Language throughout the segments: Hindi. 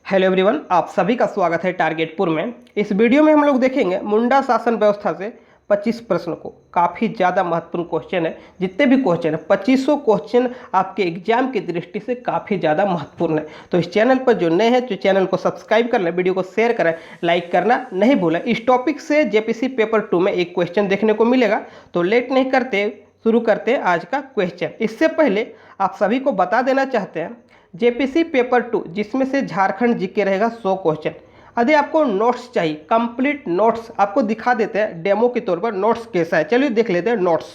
हेलो एवरीवन, आप सभी का स्वागत है टारगेटपुर में। इस वीडियो में हम लोग देखेंगे मुंडा शासन व्यवस्था से 25 प्रश्न को। काफ़ी ज़्यादा महत्वपूर्ण क्वेश्चन है। जितने भी क्वेश्चन है 2500 क्वेश्चन आपके एग्जाम की दृष्टि से काफ़ी ज़्यादा महत्वपूर्ण है। तो इस चैनल पर जो नए हैं तो चैनल को सब्सक्राइब कर लें, वीडियो को शेयर करें, लाइक करना नहीं भूलें। इस टॉपिक से जेपीसी पेपर 2 में एक क्वेश्चन देखने को मिलेगा। तो लेट नहीं करते, शुरू करते हैं आज का क्वेश्चन। इससे पहले आप सभी को बता देना चाहते हैं जेपीसी पेपर 2 जिसमें से झारखंड जीके रहेगा 100 क्वेश्चन। यदि आपको नोट्स चाहिए, कंप्लीट नोट्स आपको दिखा देते हैं डेमो के तौर पर नोट्स कैसा है। चलिए देख लेते हैं नोट्स।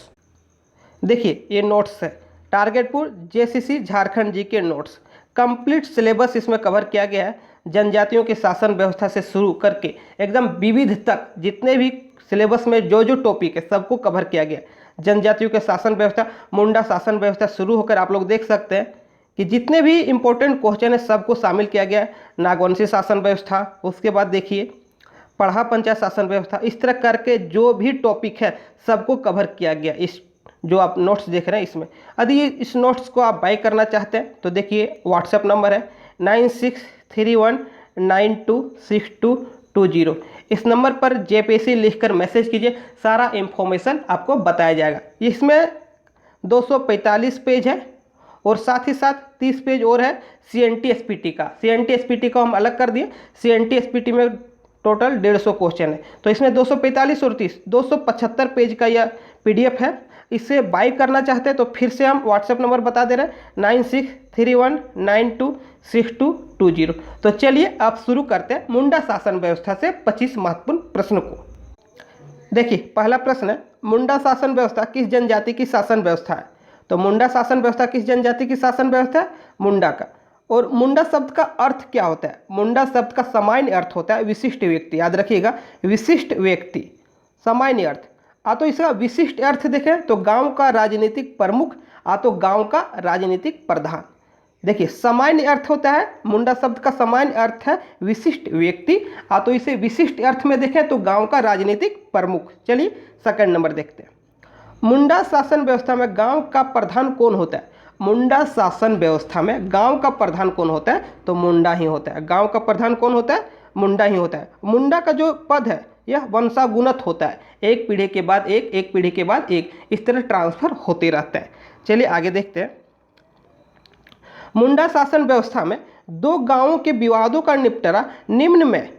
देखिए ये नोट्स है, टारगेटपुर JCC Jharkhand GK notes. Complete syllabus इसमें कवर किया गया है। जनजातियों के शासन व्यवस्था से शुरू करके एकदम विविध तक जितने भी सिलेबस में जो जो टॉपिक है सबको कवर किया गया है। जनजातियों के शासन व्यवस्था, मुंडा शासन व्यवस्था शुरू होकर आप लोग देख सकते हैं कि जितने भी इंपॉर्टेंट क्वेश्चन है सबको शामिल किया गया है। नागवंशी शासन व्यवस्था, उसके बाद देखिए पढ़ा पंचायत शासन व्यवस्था, इस तरह करके जो भी टॉपिक है सबको कवर किया गया इस जो आप नोट्स देख रहे हैं इसमें। यदि इस नोट्स को आप बाय करना चाहते हैं तो देखिए व्हाट्सएप नंबर है 9631926220। इस नंबर पर जेपीसी लिखकर मैसेज कीजिए, सारा इंफॉर्मेशन आपको बताया जाएगा। इसमें 245 पेज है और साथ ही साथ 30 पेज और है सीएनटी एसपीटी का। सीएनटी एसपीटी को हम अलग कर दिए। सीएनटी एसपीटी में टोटल 150 क्वेश्चन है, तो इसमें 245 और 30 275 पेज का यह पीडीएफ है। इसे बाय करना चाहते हैं तो फिर से हम व्हाट्सएप नंबर बता दे रहे हैं 9631926220। तो चलिए अब शुरू करते हैं मुंडा शासन व्यवस्था से 25 महत्वपूर्ण प्रश्न को। देखिए पहला प्रश्न है, मुंडा शासन व्यवस्था किस जनजाति की शासन व्यवस्था है? तो मुंडा शासन व्यवस्था किस जनजाति की शासन व्यवस्था है? मुंडा का। और मुंडा शब्द का अर्थ क्या होता है? मुंडा शब्द का सामान्य अर्थ होता है विशिष्ट व्यक्ति। याद रखिएगा, विशिष्ट व्यक्ति, सामान्य अर्थ। तो इसका विशिष्ट अर्थ देखें तो गांव का राजनीतिक प्रमुख, तो गांव का राजनीतिक प्रधान। देखिए सामान्य अर्थ होता है, मुंडा शब्द का सामान्य अर्थ है विशिष्ट व्यक्ति, तो इसे विशिष्ट अर्थ में देखें तो गांव का राजनीतिक प्रमुख। चलिए सेकंड नंबर देखते हैं। मुंडा शासन व्यवस्था में गांव का प्रधान कौन होता है? मुंडा शासन व्यवस्था में गांव का प्रधान कौन होता है? तो मुंडा ही होता है। गांव का प्रधान कौन होता है? मुंडा ही होता है। मुंडा का जो पद है यह वंशागुणत होता है, एक पीढ़ी के बाद एक, एक पीढ़ी के बाद एक, इस तरह ट्रांसफर होते रहता है। चलिए आगे देखते हैं। मुंडा शासन व्यवस्था में दो गांवों के विवादों का निपटारा निम्न में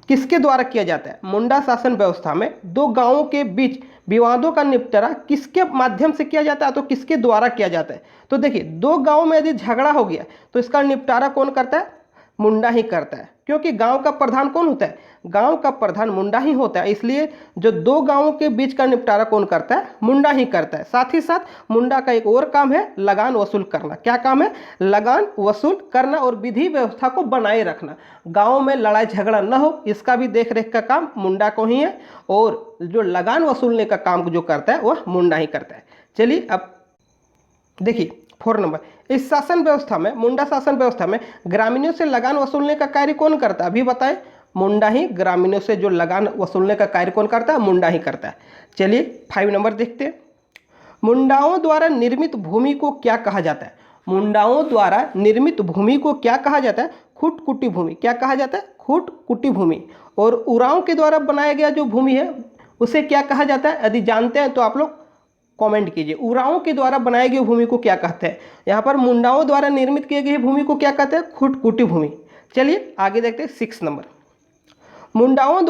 किसके द्वारा किया जाता है? मुंडा शासन व्यवस्था में दो गांवों के बीच विवादों का निपटारा किसके माध्यम से किया जाता है? तो किसके द्वारा किया जाता है? तो देखिए दो गांवों में यदि झगड़ा हो गया तो इसका निपटारा कौन करता है? मुंडा ही करता है, क्योंकि गांव का प्रधान कौन होता है? गांव का प्रधान मुंडा ही होता है। इसलिए जो दो गांवों के बीच का निपटारा कौन करता है? मुंडा ही करता है। साथ ही साथ मुंडा का एक और काम है लगान वसूल करना। क्या काम है? लगान वसूल करना और विधि व्यवस्था को बनाए रखना। गांव में लड़ाई झगड़ा न हो इसका भी देख रेख का काम मुंडा को ही है, और जो लगान वसूलने का काम जो करता है वह मुंडा ही करता है। चलिए अब देखिए 4 नंबर, इस शासन व्यवस्था में, मुंडा शासन व्यवस्था में ग्रामीणों से लगान वसूलने का कार्य कौन करता है? अभी बताएं, मुंडा ही। ग्रामीणों से जो लगान वसूलने का कार्य कौन करता है? मुंडा ही करता है। चलिए 5 नंबर देखते हैं। मुंडाओं द्वारा निर्मित भूमि को क्या कहा जाता है? मुंडाओं द्वारा निर्मित भूमि को क्या कहा जाता है? खुटकुटी भूमि। क्या कहा जाता है? खुटकुटी भूमि। और उरांव के द्वारा बनाया गया जो भूमि है उसे क्या कहा जाता है? यदि जानते हैं तो आप लोग कमेंट कीजिए। उरांव के द्वारा बनाई गई भूमि को क्या कहते हैं? यहाँ पर मुंडाओं द्वारा निर्मित किए गई भूमि को क्या कहते हैं? खुटकुटी भूमि। चलिए आगे देखते हैं 6 नंबर। मुंडाओं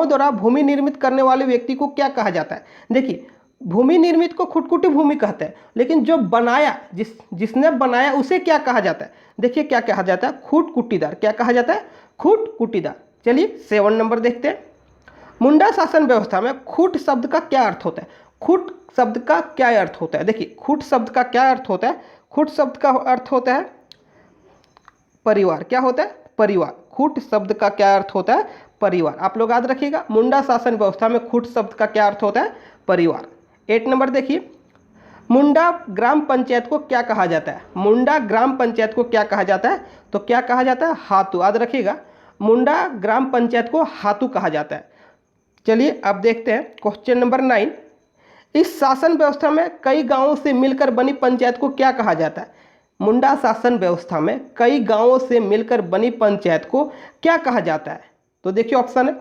द्वारा भूमि निर्मित करने वाले व्यक्ति को क्या कहा जाता है? देखिए भूमि निर्मित को खुटकुटी भूमि कहते हैं, लेकिन जो बनाया, जिसने बनाया उसे क्या कहा जाता है? देखिए क्या कहा जाता है? खुटकुटीदार। क्या कहा जाता है? खुटकुटीदार। चलिए 7 नंबर देखते हैं। मुंडा शासन व्यवस्था में खूट शब्द का क्या अर्थ होता है? खूट शब्द का क्या अर्थ होता है? देखिए खूट शब्द का क्या अर्थ होता है? खूट शब्द का अर्थ होता है परिवार। क्या होता है? परिवार। खूट शब्द का क्या अर्थ होता है? परिवार। आप लोग याद रखिएगा, मुंडा शासन व्यवस्था में खूट शब्द का क्या अर्थ होता है? परिवार। 8 नंबर देखिए, मुंडा ग्राम पंचायत को क्या कहा जाता है? मुंडा ग्राम पंचायत को क्या कहा जाता है? तो क्या कहा जाता है? हातू। याद रखिएगा, मुंडा ग्राम पंचायत को हातू कहा जाता है। चलिए अब देखते हैं क्वेश्चन नंबर 9। इस शासन व्यवस्था में कई गांवों से मिलकर बनी पंचायत को क्या कहा जाता है? मुंडा शासन व्यवस्था में कई गांवों से मिलकर बनी पंचायत को क्या कहा जाता है? तो देखिए ऑप्शन है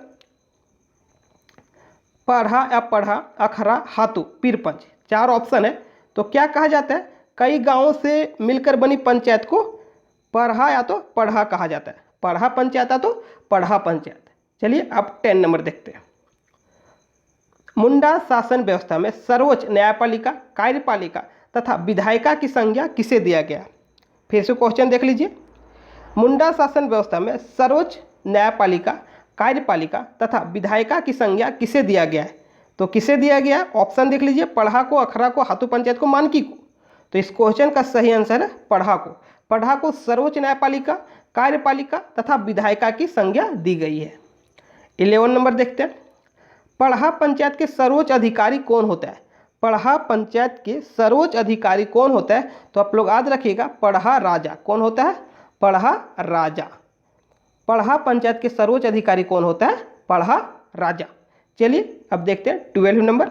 पढ़ा या पढ़ा, अखरा, हाथू, पीरपंच। 4 ऑप्शन है। तो क्या कहा जाता है? कई गांवों से मिलकर बनी पंचायत को पढ़ा या तो पढ़ा कहा जाता है। पढ़ा पंचायत या तो पढ़ा पंचायत। चलिए अब 10 नंबर देखते हैं। मुंडा शासन व्यवस्था में सर्वोच्च न्यायपालिका, कार्यपालिका तथा विधायिका की संज्ञा किसे दिया गया? फिर से क्वेश्चन देख लीजिए। मुंडा शासन व्यवस्था में सर्वोच्च न्यायपालिका, कार्यपालिका तथा विधायिका की संज्ञा किसे दिया गया है? तो किसे दिया गया? ऑप्शन देख लीजिए, पढ़ा को, अखरा को, हाथू पंचायत को, मानकी को। तो इस क्वेश्चन का सही आंसर है पढ़ा को। पढ़ा को सर्वोच्च न्यायपालिका, कार्यपालिका तथा विधायिका की संज्ञा दी गई है। 11 नंबर देखते हैं। पढ़ा पंचायत के सर्वोच्च अधिकारी कौन होता है? पढ़ा पंचायत के सर्वोच्च अधिकारी कौन होता है? तो आप लोग याद रखिएगा, पढ़ा राजा। कौन होता है? पढ़ा राजा। पढ़ा पंचायत के सर्वोच्च अधिकारी कौन होता है? पढ़ा राजा। चलिए अब देखते हैं 12 नंबर।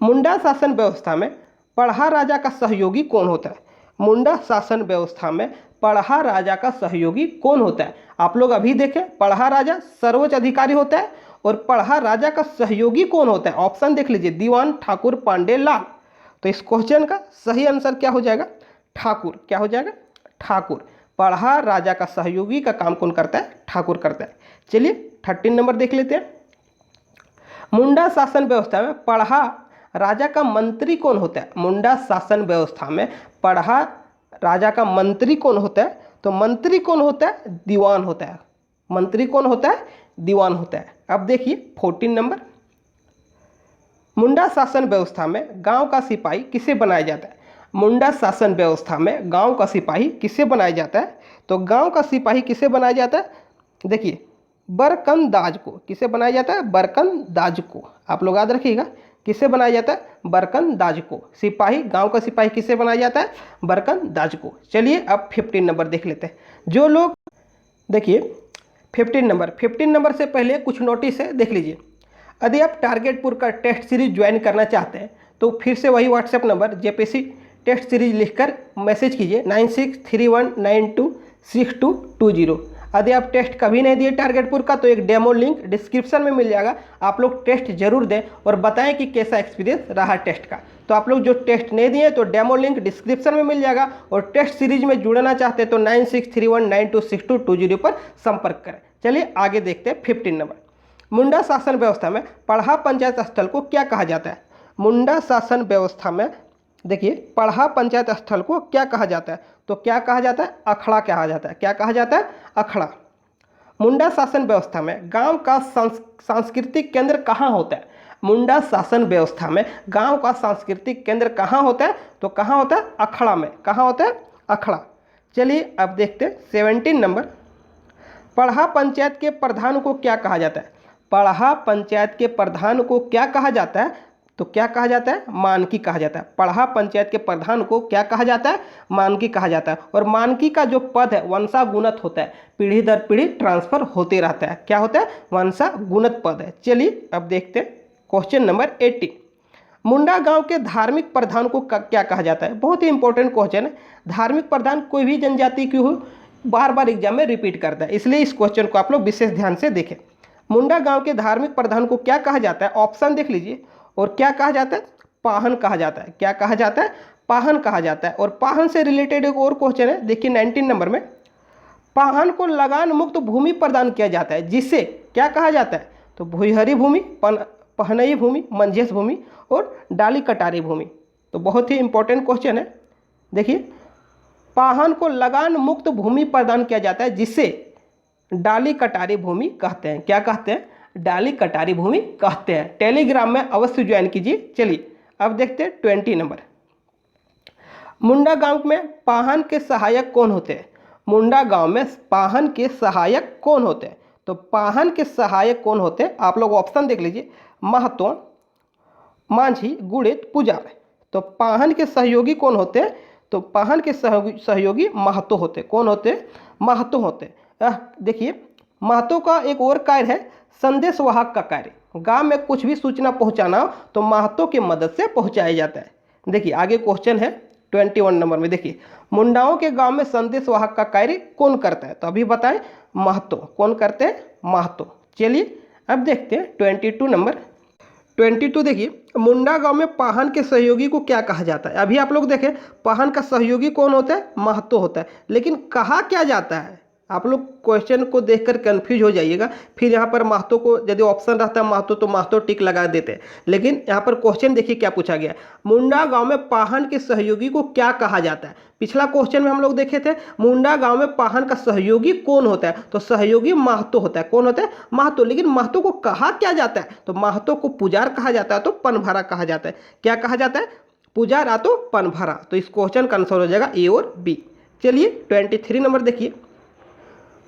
मुंडा शासन व्यवस्था में पढ़ा राजा का सहयोगी कौन होता है? मुंडा शासन व्यवस्था में पढ़ा राजा का सहयोगी कौन होता है? आप लोग अभी देखें, पढ़ा राजा सर्वोच्च अधिकारी होता है और पढ़ा राजा का सहयोगी कौन होता है? ऑप्शन देख लीजिए, दीवान, ठाकुर, पांडे, लाल। तो इस क्वेश्चन का सही आंसर क्या हो जाएगा? ठाकुर। क्या हो जाएगा? ठाकुर। पढ़ा राजा का सहयोगी का काम कौन करता है? ठाकुर करता है। चलिए 13 नंबर देख लेते हैं। मुंडा शासन व्यवस्था में पढ़ा राजा का मंत्री कौन होता है? मुंडा शासन व्यवस्था में पढ़ा राजा का मंत्री कौन होता है? तो मंत्री कौन होता है? दीवान होता है। मंत्री कौन होता है? दीवान होता है। अब देखिए 14 नंबर। मुंडा शासन व्यवस्था में गांव का सिपाही किसे बनाया जाता है? मुंडा शासन व्यवस्था में गांव का सिपाही किसे बनाया जाता है? तो गांव का सिपाही किसे बनाया जाता है? देखिए, बरकंदाज को। किसे बनाया जाता है? बरकंदाज को। आप लोग याद रखिएगा, किसे बनाया जाता है? बरकंदाज को। सिपाही, गांव का सिपाही किसे बनाया जाता है? बरकंदाज को। चलिए अब 15 नंबर देख लेते हैं। जो लोग, देखिए 15 नंबर से पहले कुछ नोटिस है, देख लीजिए। यदि आप टारगेटपुर का टेस्ट सीरीज ज्वाइन करना चाहते हैं तो फिर से वही WhatsApp number JPC test series लिखकर मैसेज कीजिए 9631926220। यदि आप टेस्ट कभी नहीं दिए टारगेटपुर का तो एक डेमो लिंक डिस्क्रिप्शन में मिल जाएगा, आप लोग टेस्ट जरूर दें और बताएं कि कैसा एक्सपीरियंस रहा टेस्ट का। तो आप लोग जो टेस्ट नहीं दिए तो डेमो लिंक डिस्क्रिप्शन में मिल जाएगा, और टेस्ट सीरीज में जुड़ना चाहते हैं तो 9631926220 पर संपर्क करें। चलिए आगे देखते हैं 15 नंबर। मुंडा शासन व्यवस्था में पढ़ा पंचायत स्थल को क्या कहा जाता है? मुंडा शासन व्यवस्था में देखिए, पढ़ा पंचायत स्थल को क्या कहा जाता है? तो क्या कहा जाता है? अखड़ा कहा जाता है। क्या कहा जाता है? अखड़ा। मुंडा शासन व्यवस्था में गांव का सांस्कृतिक केंद्र कहाँ होता है? मुंडा शासन व्यवस्था में गांव का सांस्कृतिक केंद्र कहाँ होता है? तो कहाँ होता है? अखड़ा में। कहाँ होता है? अखड़ा। चलिए अब देखते हैं 17 नंबर। पढ़ा पंचायत के प्रधान को क्या कहा जाता है? पढ़ा पंचायत के प्रधान को क्या कहा जाता है? तो क्या कहा जाता है? मानकी कहा जाता है। पढ़ा पंचायत के प्रधान को क्या कहा जाता है? मानकी कहा जाता है। और मानकी का जो पद है वंशागुणत होता है, पीढ़ी दर पीढ़ी ट्रांसफर होते रहता है। क्या होता है? वंशागुणत पद है। चलिए अब देखते हैं क्वेश्चन नंबर 18। मुंडा गांव के धार्मिक प्रधान को क्या कहा जाता है? बहुत ही इंपॉर्टेंट क्वेश्चन है। धार्मिक प्रधान कोई भी जनजाति की हो, बार बार एग्जाम में रिपीट करता है, इसलिए इस क्वेश्चन को आप लोग विशेष ध्यान से देखें। मुंडा गांव के धार्मिक प्रधान को क्या कहा जाता है? ऑप्शन देख लीजिए। और क्या कहा जाता है? पाहन कहा जाता है। क्या कहा जाता है? पाहन कहा जाता है। और पाहन से रिलेटेड एक और क्वेश्चन है, देखिए 19 नंबर में। पाहन को लगान मुक्त भूमि प्रदान किया जाता है, जिसे क्या कहा जाता है? तो भूहरी भूमि, पहनई भूमि, मंझेस भूमि और डाली कटारी भूमि। तो बहुत ही इंपॉर्टेंट क्वेश्चन है। देखिए, पाहन को लगान मुक्त भूमि प्रदान किया जाता है, जिसे डाली कटारी भूमि कहते हैं। क्या कहते हैं? डाली कटारी भूमि कहते हैं। टेलीग्राम में अवश्य ज्वाइन कीजिए। चलिए अब देखते हैं 20 नंबर। मुंडा गांव में पाहन के सहायक कौन होते हैं? मुंडा गांव में पाहन के सहायक कौन होते हैं? तो पाहन के सहायक कौन होते हैं? आप लोग ऑप्शन देख लीजिए, महतो, मांझी, गुड़ित, पुजार। तो पाहन के सहयोगी कौन होते हैं? तो पाहन के सहयोगी महतो होते। कौन होते? महतो होते। देखिए, महतो का एक और कार्य है संदेश वाहक का कार्य। गांव में कुछ भी सूचना पहुंचाना हो तो महतो की मदद से पहुंचाया जाता है। देखिए आगे क्वेश्चन है 21 नंबर में देखिए, मुंडाओं के गांव में संदेश वाहक का कार्य कौन करता है? तो अभी बताएं, महतो। कौन करते हैं? महतो। चलिए अब देखते हैं 22 नंबर। 22 देखिए, मुंडा गांव में पाहन के सहयोगी को क्या कहा जाता है? अभी आप लोग देखें, पाहन का सहयोगी कौन होता है? महतो होता है। लेकिन कहा क्या जाता है? आप लोग क्वेश्चन को देखकर कंफ्यूज हो जाइएगा। फिर यहाँ पर महतो को यदि ऑप्शन रहता है महतो तो महतो टिक लगा देते हैं, लेकिन यहाँ पर क्वेश्चन देखिए क्या पूछा गया, मुंडा गांव में पाहन के सहयोगी को क्या कहा जाता है? पिछला क्वेश्चन में हम लोग देखे थे मुंडा गांव में पाहन का सहयोगी कौन होता है, तो सहयोगी महतो होता है। कौन होता है? महतो। लेकिन महतो को कहा क्या जाता है? तो महतो को पुजार कहा जाता है, तो पनभरा कहा जाता है। क्या कहा जाता है? पुजार या तो पनभरा। तो इस क्वेश्चन का आंसर हो जाएगा ए और बी। चलिए 23 नंबर देखिए,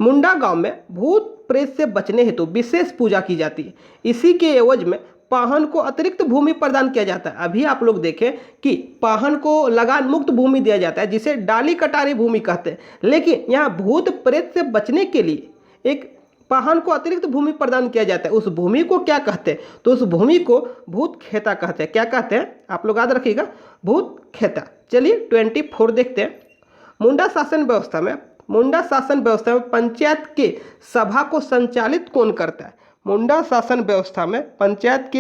मुंडा गांव में भूत प्रेत से बचने हेतु विशेष पूजा की जाती है, इसी के एवज में पाहन को अतिरिक्त भूमि प्रदान किया जाता है। अभी आप लोग देखें कि पाहन को लगान मुक्त भूमि दिया जाता है, जिसे डाली कटारी भूमि कहते हैं। लेकिन यहाँ भूत प्रेत से बचने के लिए एक पाहन को अतिरिक्त भूमि प्रदान किया जाता है। उस भूमि को क्या कहते हैं? तो उस भूमि को भूत खेता कहते हैं। क्या कहते हैं? आप लोग याद रखिएगा, भूत खेता। चलिए 24 देखते हैं, मुंडा शासन व्यवस्था में पंचायत के सभा को संचालित कौन करता है? मुंडा शासन व्यवस्था में पंचायत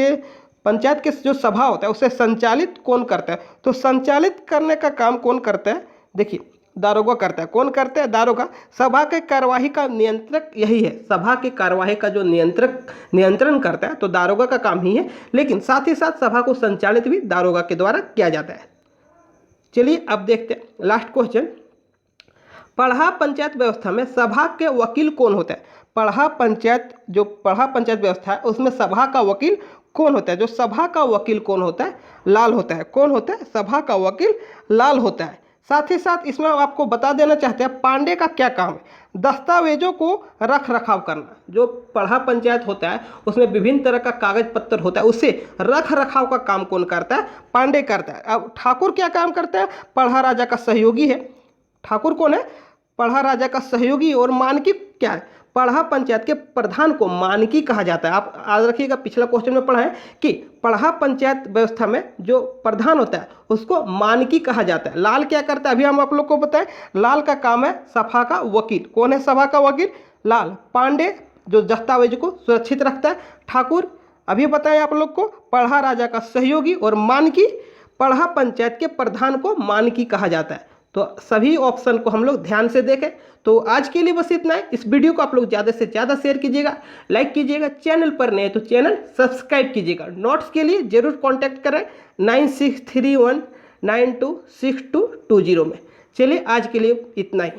के जो सभा होता है उसे संचालित कौन करता है? तो संचालित करने का काम कौन करता है? देखिए, दारोगा करता है। कौन करता है? दारोगा। सभा के कार्यवाही का नियंत्रक यही है। सभा के कार्यवाही का जो नियंत्रण करता है तो दारोगा का काम ही है, लेकिन साथ ही साथ सभा को संचालित भी दारोगा के द्वारा किया जाता है। चलिए अब देखते हैं लास्ट क्वेश्चन, पढ़ा पंचायत व्यवस्था में सभा के वकील कौन होता है? पढ़ा पंचायत व्यवस्था है उसमें सभा का वकील कौन होता है? जो सभा का वकील कौन होता है? लाल होता है। कौन होता है? सभा का वकील लाल होता है। साथ ही साथ इसमें आपको बता देना चाहते हैं पांडे का क्या काम है? दस्तावेजों को रख रखाव करना। जो पढ़ा पंचायत होता है उसमें विभिन्न तरह का कागज पत्र होता है, उसे रख रखाव का काम कौन करता है? पांडे करता है। अब ठाकुर क्या काम करता है? पढ़ा राजा का सहयोगी है। ठाकुर कौन है? पढ़ा राजा का सहयोगी। और मानकी क्या है? पढ़ा पंचायत के प्रधान को मानकी कहा जाता है। आप याद रखिएगा, पिछला क्वेश्चन में पढ़ा है कि पढ़ा पंचायत व्यवस्था में जो प्रधान होता है उसको मानकी कहा जाता है। लाल क्या करता है? अभी हम आप लोग को बताएं, लाल का काम है सभा का वकील। कौन है सभा का वकील? लाल। पांडे जो दस्तावेज को सुरक्षित रखता है। ठाकुर अभी बताएं आप लोग को पढ़ा राजा का सहयोगी। और मानकी पढ़ा पंचायत के प्रधान को मानकी कहा जाता है। तो सभी ऑप्शन को हम लोग ध्यान से देखें। तो आज के लिए बस इतना है। इस वीडियो को आप लोग ज़्यादा से ज़्यादा शेयर कीजिएगा, लाइक कीजिएगा। चैनल पर नए तो चैनल सब्सक्राइब कीजिएगा। नोट्स के लिए ज़रूर कांटेक्ट करें 9631926220 में। चलिए आज के लिए इतना ही।